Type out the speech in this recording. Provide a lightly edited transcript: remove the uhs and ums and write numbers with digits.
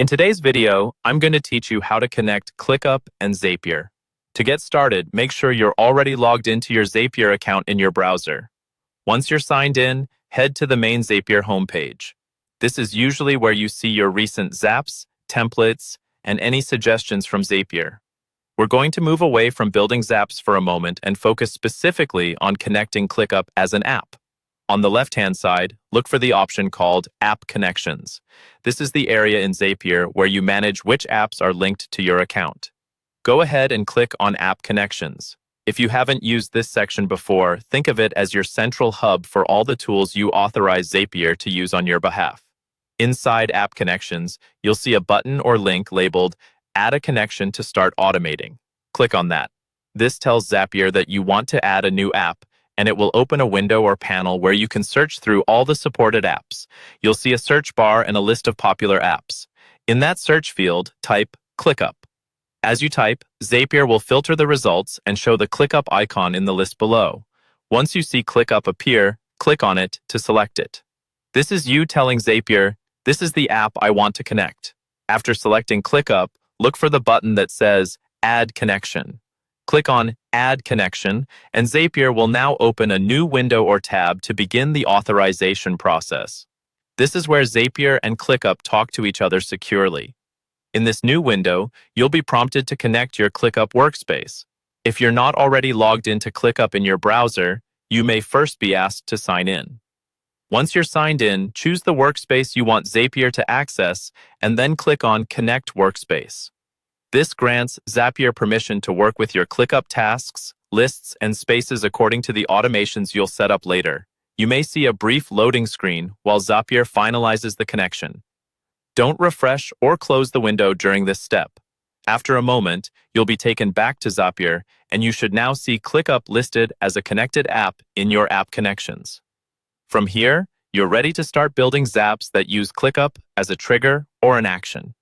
In today's video, I'm going to teach you how to connect ClickUp and Zapier. To get started, make sure you're already logged into your Zapier account in your browser. Once you're signed in, head to the main Zapier homepage. This is usually where you see your recent zaps, templates, and any suggestions from Zapier. We're going to move away from building zaps for a moment and focus specifically on connecting ClickUp as an app. On the left-hand side, look for the option called App Connections. This is the area in Zapier where you manage which apps are linked to your account. Go ahead and click on App Connections. If you haven't used this section before, think of it as your central hub for all the tools you authorize Zapier to use on your behalf. Inside App Connections, you'll see a button or link labeled Add a Connection to start automating. Click on that. This tells Zapier that you want to add a new app, and it will open a window or panel where you can search through all the supported apps. You'll see a search bar and a list of popular apps. In that search field, type ClickUp. As you type, Zapier will filter the results and show the ClickUp icon in the list below. Once you see ClickUp appear, click on it to select it. This is you telling Zapier, "This is the app I want to connect." After selecting ClickUp, look for the button that says Add Connection. Click on Add Connection, and Zapier will now open a new window or tab to begin the authorization process. This is where Zapier and ClickUp talk to each other securely. In this new window, you'll be prompted to connect your ClickUp Workspace. If you're not already logged into ClickUp in your browser, you may first be asked to sign in. Once you're signed in, choose the workspace you want Zapier to access, and then click on Connect Workspace. This grants Zapier permission to work with your ClickUp tasks, lists, and spaces according to the automations you'll set up later. You may see a brief loading screen while Zapier finalizes the connection. Don't refresh or close the window during this step. After a moment, you'll be taken back to Zapier, and you should now see ClickUp listed as a connected app in your app connections. From here, you're ready to start building zaps that use ClickUp as a trigger or an action.